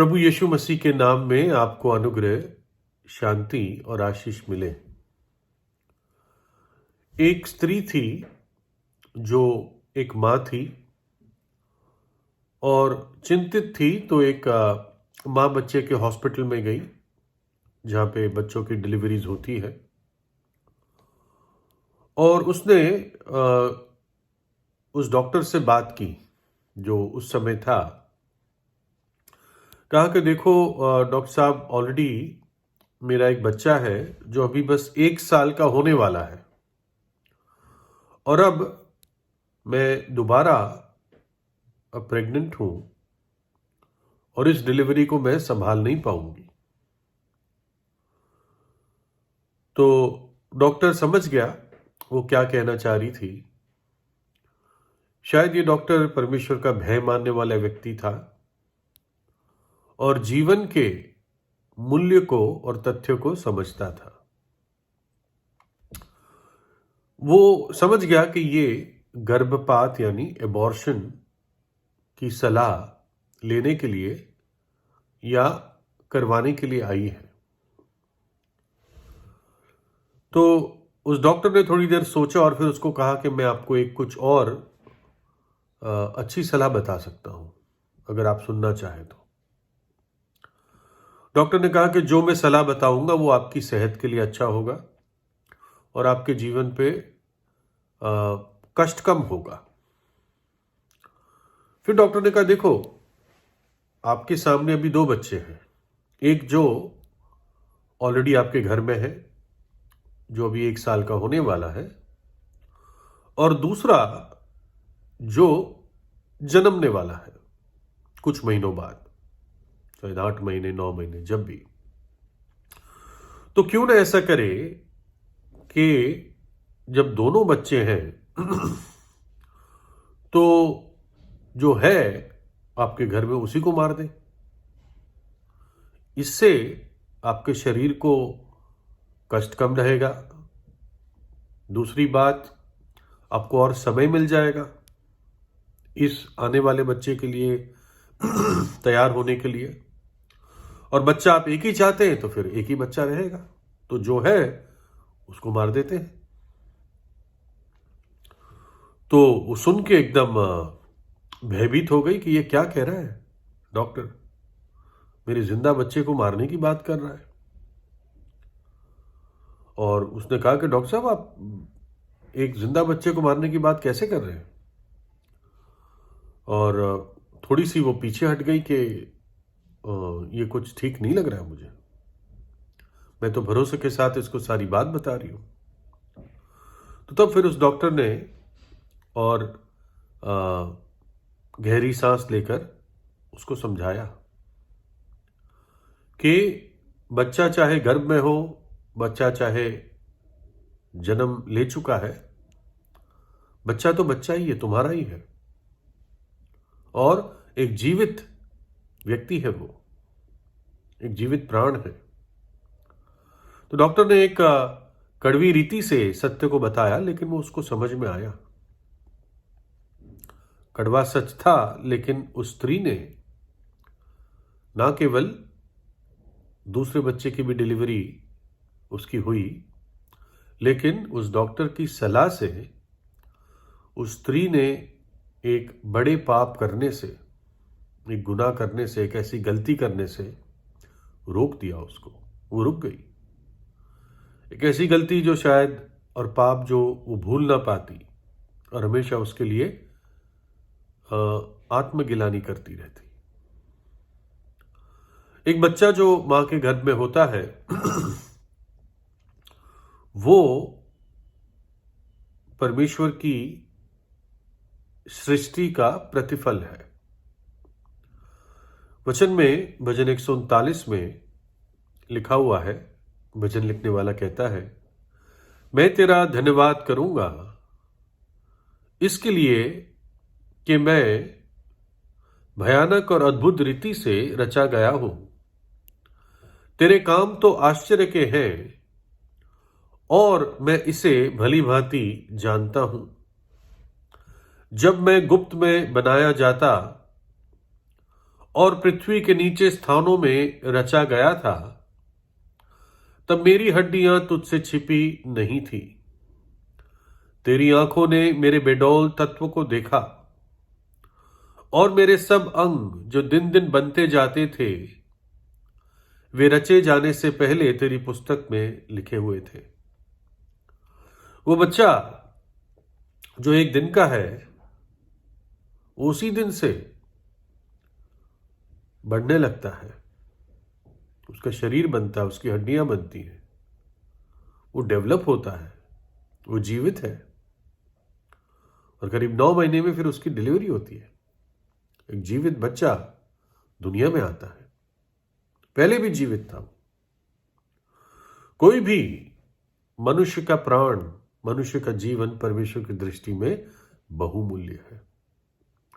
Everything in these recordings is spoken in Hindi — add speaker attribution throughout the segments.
Speaker 1: प्रभु यीशु मसीह के नाम में आपको अनुग्रह, शांति और आशीष मिले। एक स्त्री थी जो एक माँ थी और चिंतित थी, तो एक माँ बच्चे के हॉस्पिटल में गई जहाँ पे बच्चों की डिलीवरीज होती है। और उसने उस डॉक्टर से बात की जो उस समय था। कहा कि देखो डॉक्टर साहब, ऑलरेडी मेरा एक बच्चा है जो अभी बस 1 साल का होने वाला है और अब मैं दोबारा प्रेग्नेंट हूं और इस डिलीवरी को मैं संभाल नहीं पाऊंगी। तो डॉक्टर समझ गया वो क्या कहना चाह रही थी। शायद ये डॉक्टर परमेश्वर का भय मानने वाला व्यक्ति था और जीवन के मूल्य को और तथ्य को समझता था। वो समझ गया कि ये गर्भपात यानी एबॉर्शन की सलाह लेने के लिए या करवाने के लिए आई है। तो उस डॉक्टर ने थोड़ी देर सोचा और फिर उसको कहा कि मैं आपको एक कुछ और अच्छी सलाह बता सकता हूं, अगर आप सुनना चाहें तो। डॉक्टर ने कहा कि जो मैं सलाह बताऊंगा वो आपकी सेहत के लिए अच्छा होगा और आपके जीवन पे कष्ट कम होगा। फिर डॉक्टर ने कहा, देखो आपके सामने अभी 2 बच्चे हैं, एक जो ऑलरेडी आपके घर में है जो अभी 1 साल का होने वाला है और दूसरा जो जन्मने वाला है कुछ महीनों बाद, शायद 8 महीने 9 महीने जब भी। तो क्यों ना ऐसा करे कि जब दोनों बच्चे हैं तो जो है आपके घर में उसी को मार दे। इससे आपके शरीर को कष्ट कम रहेगा। दूसरी बात, आपको और समय मिल जाएगा इस आने वाले बच्चे के लिए तैयार होने के लिए। और बच्चा आप एक ही चाहते हैं तो फिर एक ही बच्चा रहेगा, तो जो है उसको मार देते हैं। तो वो सुन के एकदम भयभीत हो गई कि ये क्या कह रहा है डॉक्टर, मेरे जिंदा बच्चे को मारने की बात कर रहा है। और उसने कहा कि डॉक्टर साहब, आप एक जिंदा बच्चे को मारने की बात कैसे कर रहे हैं। और थोड़ी सी वो पीछे हट गई कि ये कुछ ठीक नहीं लग रहा है मुझे, मैं तो भरोसे के साथ इसको सारी बात बता रही हूं। तो तब फिर उस डॉक्टर ने और गहरी सांस लेकर उसको समझाया कि बच्चा चाहे गर्भ में हो, बच्चा चाहे जन्म ले चुका है, बच्चा तो बच्चा ही है, तुम्हारा ही है और एक जीवित व्यक्ति है, वो एक जीवित प्राण है। तो डॉक्टर ने एक कड़वी रीति से सत्य को बताया, लेकिन वो उसको समझ में आया। कड़वा सच था, लेकिन उस स्त्री ने ना केवल दूसरे बच्चे की भी डिलीवरी उसकी हुई, लेकिन उस डॉक्टर की सलाह से उस स्त्री ने एक बड़े पाप करने से, एक गुनाह करने से, एक ऐसी गलती करने से रोक दिया उसको। वो रुक गई। एक ऐसी गलती जो शायद और पाप जो वो भूल ना पाती और हमेशा उसके लिए आत्मगिलानी करती रहती। एक बच्चा जो मां के गर्भ में होता है वो परमेश्वर की सृष्टि का प्रतिफल है। वचन में भजन 139 में लिखा हुआ है, भजन लिखने वाला कहता है, मैं तेरा धन्यवाद करूंगा इसके लिए कि मैं भयानक और अद्भुत रीति से रचा गया हूं। तेरे काम तो आश्चर्य के हैं और मैं इसे भली भांति जानता हूं। जब मैं गुप्त में बनाया जाता और पृथ्वी के नीचे स्थानों में रचा गया था, तब मेरी हड्डियां तुझसे छिपी नहीं थी। तेरी आंखों ने मेरे बेडौल तत्व को देखा, और मेरे सब अंग जो दिन दिन बनते जाते थे, वे रचे जाने से पहले तेरी पुस्तक में लिखे हुए थे। वो बच्चा जो एक दिन का है, उसी दिन से बढ़ने लगता है, उसका शरीर बनता है, उसकी हड्डियां बनती हैं, वो डेवलप होता है, वो जीवित है, और करीब 9 महीने में फिर उसकी डिलीवरी होती है। एक जीवित बच्चा दुनिया में आता है, पहले भी जीवित था। कोई भी मनुष्य का प्राण, मनुष्य का जीवन परमेश्वर की दृष्टि में बहुमूल्य है।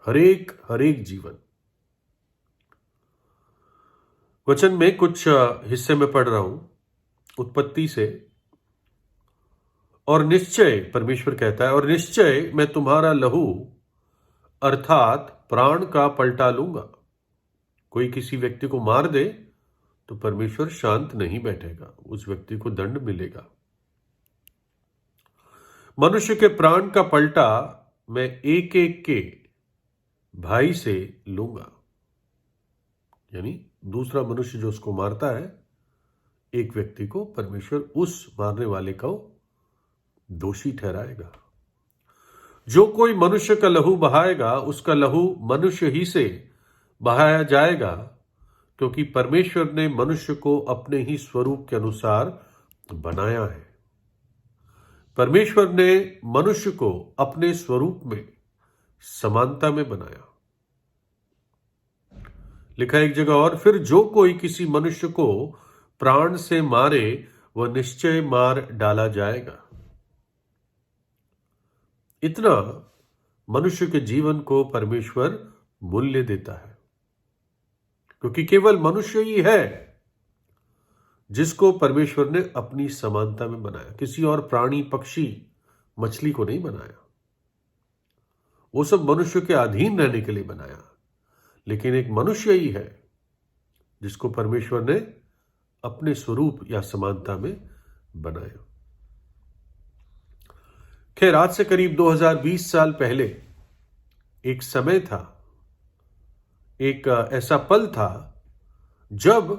Speaker 1: हर एक जीवन। वचन में कुछ हिस्से में पढ़ रहा हूं उत्पत्ति से। और निश्चय, परमेश्वर कहता है, और निश्चय मैं तुम्हारा लहू अर्थात प्राण का पलटा लूंगा। कोई किसी व्यक्ति को मार दे तो परमेश्वर शांत नहीं बैठेगा, उस व्यक्ति को दंड मिलेगा। मनुष्य के प्राण का पलटा मैं एक एक के भाई से लूंगा। यानी दूसरा मनुष्य जो उसको मारता है, एक व्यक्ति को, परमेश्वर उस मारने वाले को दोषी ठहराएगा। जो कोई मनुष्य का लहू बहाएगा, उसका लहू मनुष्य ही से बहाया जाएगा, क्योंकि परमेश्वर ने मनुष्य को अपने ही स्वरूप के अनुसार बनाया है। परमेश्वर ने मनुष्य को अपने स्वरूप में, समानता में बनाया। लिखा एक जगह और, फिर जो कोई किसी मनुष्य को प्राण से मारे वह निश्चय मार डाला जाएगा। इतना मनुष्य के जीवन को परमेश्वर मूल्य देता है, क्योंकि केवल मनुष्य ही है जिसको परमेश्वर ने अपनी समानता में बनाया। किसी और प्राणी, पक्षी, मछली को नहीं बनाया। वो सब मनुष्य के अधीन रहने के लिए बनाया, लेकिन एक मनुष्य ही है जिसको परमेश्वर ने अपने स्वरूप या समानता में बनाया। खैर, आज से करीब 2020 साल पहले एक समय था, एक ऐसा पल था जब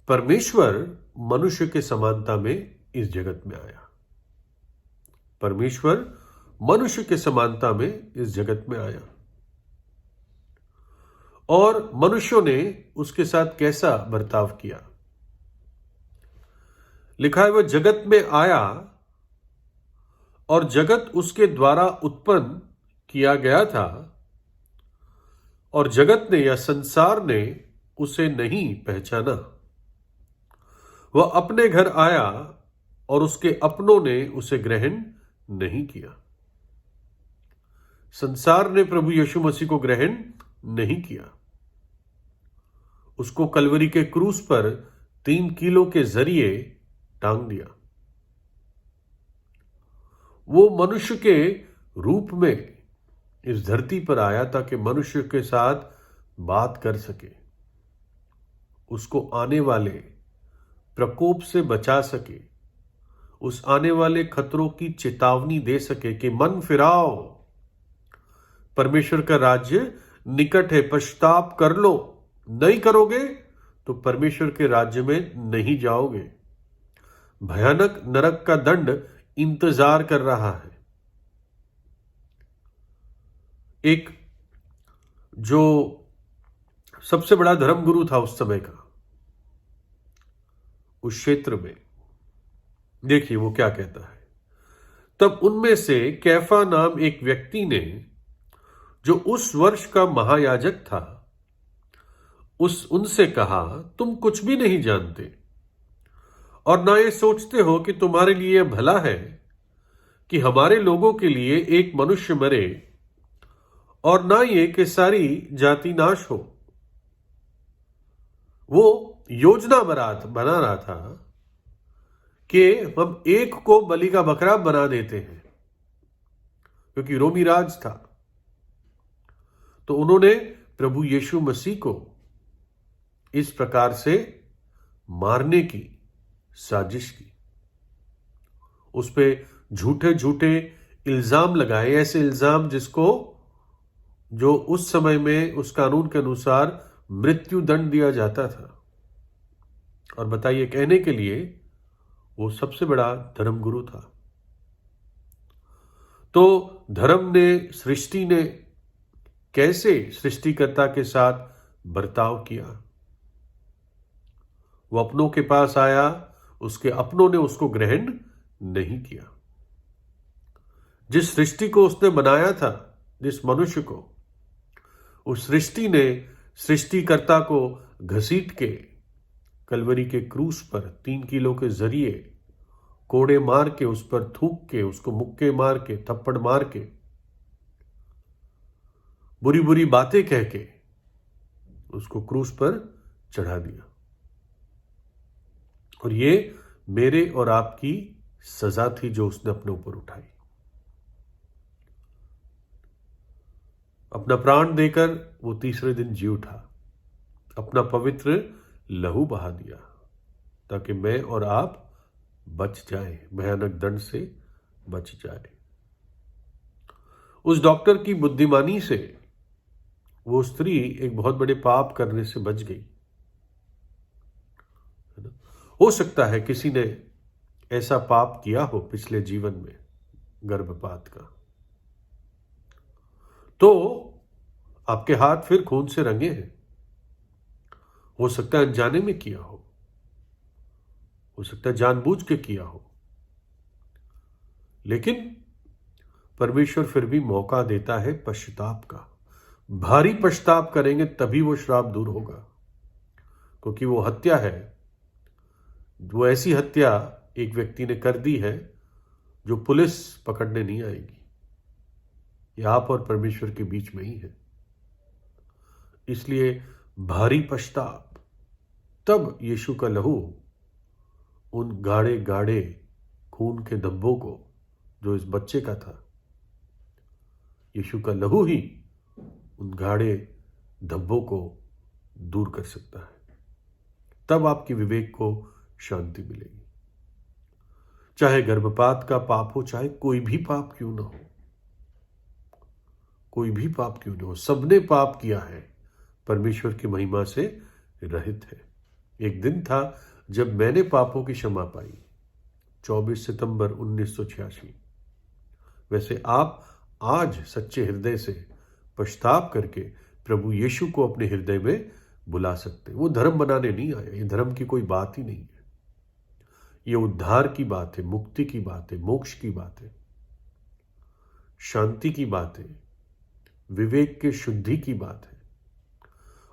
Speaker 1: परमेश्वर मनुष्य के समानता में इस जगत में आया। परमेश्वर मनुष्य के समानता में इस जगत में आया, और मनुष्यों ने उसके साथ कैसा बर्ताव किया। लिखा है, वह जगत में आया और जगत उसके द्वारा उत्पन्न किया गया था, और जगत ने या संसार ने उसे नहीं पहचाना। वह अपने घर आया और उसके अपनों ने उसे ग्रहण नहीं किया। संसार ने प्रभु यीशु मसीह को ग्रहण नहीं किया। उसको कलवरी के क्रूस पर 3 किलो के जरिए टांग दिया। वो मनुष्य के रूप में इस धरती पर आया ताकि मनुष्य के साथ बात कर सके, उसको आने वाले प्रकोप से बचा सके, उस आने वाले खतरों की चेतावनी दे सके कि मन फिराओ, परमेश्वर का राज्य निकट है, पश्चाताप कर लो। नहीं करोगे तो परमेश्वर के राज्य में नहीं जाओगे। भयानक नरक का दंड इंतजार कर रहा है। एक जो सबसे बड़ा धर्मगुरु था उस समय का, उस क्षेत्र में, देखिए वो क्या कहता है। तब उनमें से कैफा नाम एक व्यक्ति ने, जो उस वर्ष का महायाजक था, उनसे कहा, तुम कुछ भी नहीं जानते और ना ये सोचते हो कि तुम्हारे लिए भला है कि हमारे लोगों के लिए एक मनुष्य मरे, और ना ये कि सारी जाति नाश हो। वो योजना बना रहा था कि हम एक को बलि का बकरा बना देते हैं, क्योंकि रोमी राज था। तो उन्होंने प्रभु यीशु मसीह को इस प्रकार से मारने की साजिश की, उस पे झूठे झूठे इल्जाम लगाए, ऐसे इल्जाम जो उस समय में उस कानून के अनुसार मृत्यु दंड दिया जाता था। और बताइए, कहने के लिए वो सबसे बड़ा धर्मगुरु था। तो धर्म ने, सृष्टि ने कैसे सृष्टिकर्ता के साथ बर्ताव किया? वो अपनों के पास आया, उसके अपनों ने उसको ग्रहण नहीं किया। जिस सृष्टि को उसने बनाया था, जिस मनुष्य को, उस सृष्टि ने सृष्टिकर्ता को घसीट के कलवरी के क्रूस पर 3 किलो के जरिए कोड़े मार के, उस पर थूक के, उसको मुक्के मार के, थप्पड़ मार के, बुरी बुरी बातें कह के उसको क्रूस पर चढ़ा दिया। और ये मेरे और आपकी सजा थी जो उसने अपने ऊपर उठाई। अपना प्राण देकर वो तीसरे दिन जी उठा, अपना पवित्र लहू बहा दिया ताकि मैं और आप बच जाए, भयानक दंड से बच जाए। उस डॉक्टर की बुद्धिमानी से वो स्त्री एक बहुत बड़े पाप करने से बच गई। हो सकता है किसी ने ऐसा पाप किया हो पिछले जीवन में, गर्भपात का, तो आपके हाथ फिर खून से रंगे हैं। हो सकता है अनजाने में किया हो सकता है जानबूझ के किया हो, लेकिन परमेश्वर फिर भी मौका देता है पश्चाताप का। भारी पश्चाताप करेंगे तभी वो श्राप दूर होगा, क्योंकि वो हत्या है, वो ऐसी हत्या एक व्यक्ति ने कर दी है जो पुलिस पकड़ने नहीं आएगी। ये आप और परमेश्वर के बीच में ही है। इसलिए भारी पश्चाताप, तब यीशु का लहू उन गाढ़े गाढ़े खून के धब्बों को, जो इस बच्चे का था, यीशु का लहू ही उन गाढ़े धब्बों को दूर कर सकता है। तब आपकी विवेक को शांति मिलेगी। चाहे गर्भपात का पाप हो, चाहे कोई भी पाप क्यों ना हो, कोई भी पाप क्यों ना हो, सबने पाप किया है, परमेश्वर की महिमा से रहित है। एक दिन था जब मैंने पापों की क्षमा पाई, 24 सितंबर 1986। वैसे आप आज सच्चे हृदय से पश्चाताप करके प्रभु यीशु को अपने हृदय में बुला सकते हैं। वो धर्म बनाने नहीं आया, ये धर्म की कोई बात ही नहीं है। ये उद्धार की बात है, मुक्ति की बात है, मोक्ष की बात है, शांति की बात है, विवेक के शुद्धि की बात है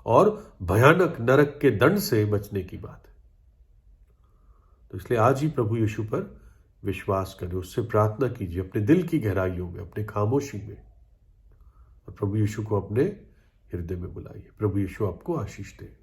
Speaker 1: और भयानक नरक के दंड से बचने की बात है। तो इसलिए आज ही प्रभु यीशु पर विश्वास करें, उससे प्रार्थना कीजिए अपने दिल की गहराइयों में, अपने खामोशी में, और प्रभु यीशु को अपने हृदय में बुलाइए। प्रभु यीशु आपको आशीष दे।